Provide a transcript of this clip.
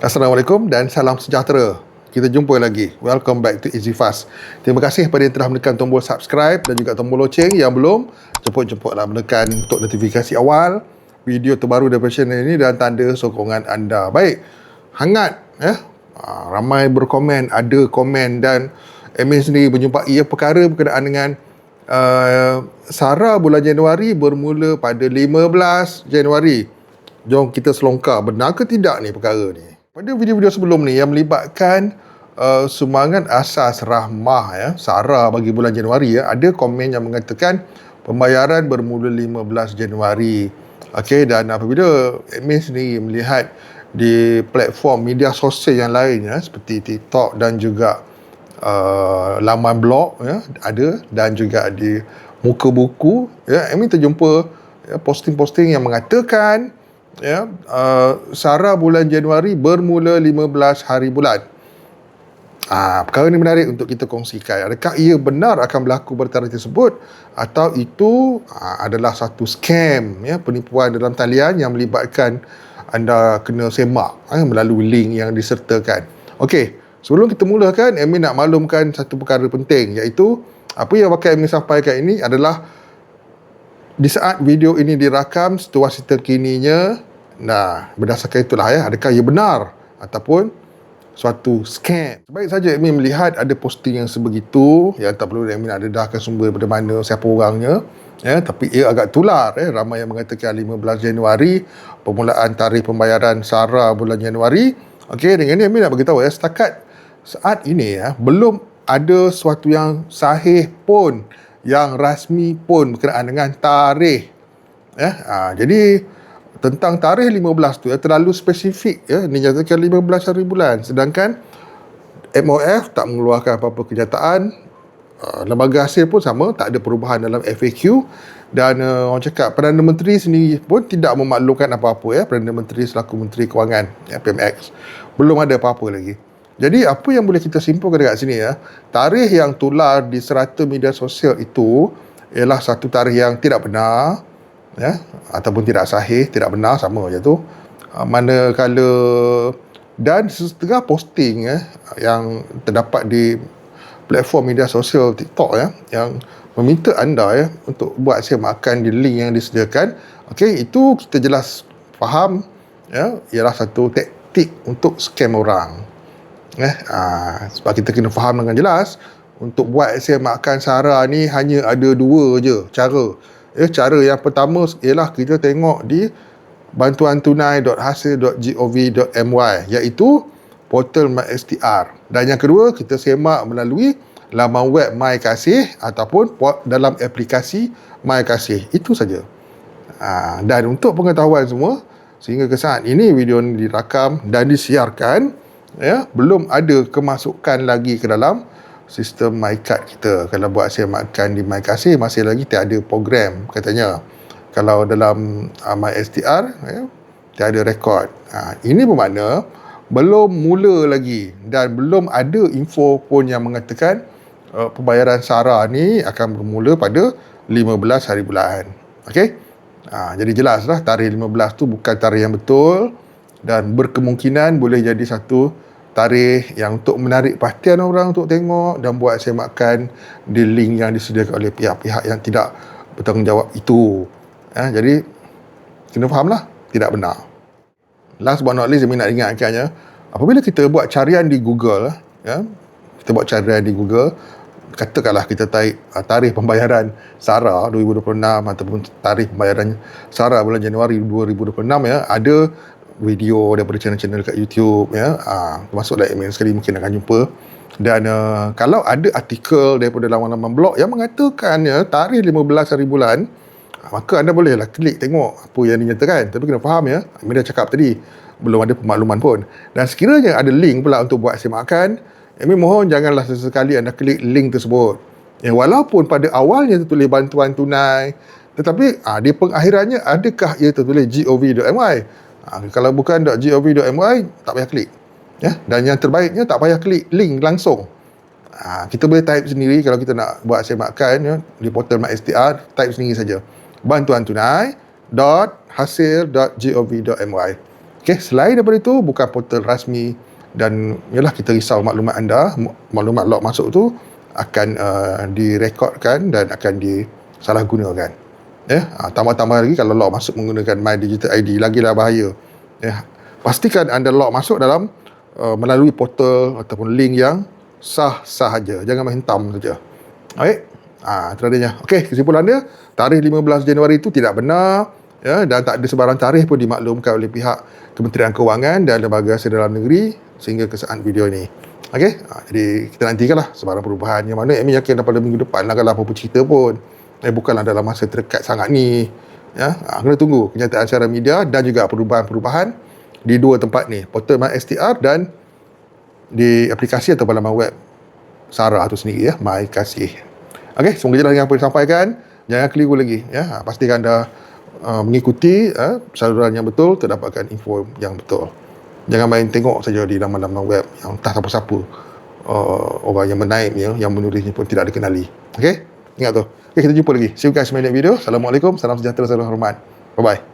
Assalamualaikum dan salam sejahtera. Kita jumpa lagi. Welcome back to Easy Fast. Terima kasih kepada yang telah menekan tombol subscribe dan juga tombol loceng. Yang belum, jemput-jemputlah menekan untuk notifikasi awal video terbaru daripada channel ini dan tanda sokongan anda. Baik, hangat ramai berkomen, ada komen dan admin sendiri menjumpai perkara berkenaan dengan SARA bulan Januari bermula pada 15 Januari. Jom kita selongkar, benar ke tidak ni perkara ni. Pada video-video sebelum ni yang melibatkan sumbangan asas rahmah SARA bagi bulan Januari, ada komen yang mengatakan pembayaran bermula 15 Januari. Okey, dan apabila admin sendiri melihat di platform media sosial yang lain seperti TikTok dan juga laman blog ada, dan juga di muka buku admin terjumpa posting-posting yang mengatakan SARA bulan Januari bermula 15 hari bulan. Perkara ini menarik untuk kita kongsikan. Adakah ia benar akan berlaku bertarikh tersebut atau itu adalah satu scam penipuan dalam talian yang melibatkan anda kena semak melalui link yang disertakan. Okey, sebelum kita mulakan, admin nak maklumkan satu perkara penting, iaitu apa yang bakal admin sampaikan ini adalah di saat video ini dirakam situasi terkininya. Nah, berdasarkan itulah adakah ia benar ataupun suatu scam. Baik saja admin melihat ada posting yang sebegitu, yang tak perlu admin nak dedahkan sumber daripada mana, siapa orangnya, tapi ia agak tular. Ramai yang mengatakan 15 Januari permulaan tarikh pembayaran SARA bulan Januari. Okey, dengan ini admin nak beritahu setakat saat ini belum ada sesuatu yang sahih pun, yang rasmi pun berkenaan dengan tarikh. Jadi tentang tarikh 15 tu terlalu spesifik dinyatakan 15 hari bulan, sedangkan MOF tak mengeluarkan apa-apa kenyataan. Lembaga hasil pun sama, tak ada perubahan dalam FAQ, dan orang cakap Perdana Menteri sendiri pun tidak memaklumkan apa-apa. Perdana Menteri selaku Menteri Kewangan PMX belum ada apa-apa lagi. Jadi apa yang boleh kita simpulkan dekat sini tarikh yang tular di serata media sosial itu ialah satu tarikh yang tidak benar ataupun tidak sahih, tidak benar, sama je tu. Manakala dan setengah posting yang terdapat di platform media sosial TikTok yang meminta anda untuk buat semakan di link yang disediakan. Okey, itu kita jelas faham ialah satu taktik untuk scam orang. Sebab kita kena faham dengan jelas, untuk buat semakan SARA ni hanya ada dua je cara. Cara yang pertama ialah kita tengok di bantuantunai.hasil.gov.my, iaitu portal MySTR. Dan yang kedua, kita semak melalui laman web MyKasih ataupun dalam aplikasi MyKasih. Itu saja. Dan untuk pengetahuan semua, sehingga ke saat ini video ini dirakam dan disiarkan, belum ada kemasukan lagi ke dalam sistem MyCard kita. Kalau buat semakan di MyKasih, masih lagi tiada program katanya. Kalau dalam MySTR tiada rekod. Ini bermakna belum mula lagi dan belum ada info pun yang mengatakan pembayaran SARA ni akan bermula pada 15 hari bulan. Okey? Jadi jelaslah tarikh 15 tu bukan tarikh yang betul, dan berkemungkinan boleh jadi satu tarikh yang untuk menarik perhatian orang untuk tengok dan buat semakan di link yang disediakan oleh pihak-pihak yang tidak bertanggungjawab itu. Jadi kena fahamlah, tidak benar. Last but not least, saya nak ingatkannya, apabila kita buat carian di Google, katakanlah kita tarikh pembayaran SARA 2026 ataupun tarikh pembayaran SARA bulan Januari 2026, ada video daripada channel-channel dekat YouTube, termasuklah admin sekali mungkin akan jumpa. Dan kalau ada artikel daripada laman-laman blog yang mengatakan tarikh 15 hari bulan, maka anda bolehlah klik tengok apa yang dinyatakan. Tapi kena faham admin dah cakap tadi, belum ada pemakluman pun. Dan sekiranya ada link pula untuk buat semakan, admin mohon janganlah sesekali anda klik link tersebut. Walaupun pada awalnya tertulis bantuan tunai, tetapi di pengakhirannya adakah ia tertulis gov.my? Kalau bukan .gov.my, tak payah klik. Dan yang terbaiknya tak payah klik link langsung. Kita boleh type sendiri. Kalau kita nak buat semakan di portal MySTR, type sendiri saja bantuantunai.hasil.gov.my. Okey, selain daripada itu, bukan portal rasmi dan yalah kita risau maklumat anda, maklumat log masuk tu akan direkodkan dan akan disalahgunakan. Tambah-tambah lagi kalau log masuk menggunakan My Digital ID, lagilah bahaya. Pastikan anda log masuk dalam melalui portal ataupun link yang sah sahaja. Jangan main hentam saja. Baik. Itu adanya. Okey, kesimpulan dia, tarikh 15 Januari itu tidak benar, dan tak ada sebarang tarikh pun dimaklumkan oleh pihak Kementerian Kewangan dan Lembaga Hasil Dalam Negeri sehingga kesaat video ini. Okey, jadi kita nantikanlah sebarang perubahan yang mana Amy yakin pada minggu depan lah kalau apa-apa cerita pun. Bukanlah dalam masa terdekat sangat ni. Kena tunggu kenyataan secara media dan juga perubahan-perubahan di dua tempat ni, portal MySTR dan di aplikasi atau laman web Sarah tu sendiri, My Kasih. Okey, semoga jelas yang apa yang disampaikan. Jangan keliru lagi, pastikan anda mengikuti saluran yang betul, terdapatkan info yang betul. Jangan main tengok saja di laman-laman web yang entah siapa-siapa, orang yang menaiknya, yang menulisnya pun tidak dikenali. Okey, ingat tu. Okey, kita jumpa lagi. See you guys in my next video. Assalamualaikum, salam sejahtera, salam hormat. Bye bye.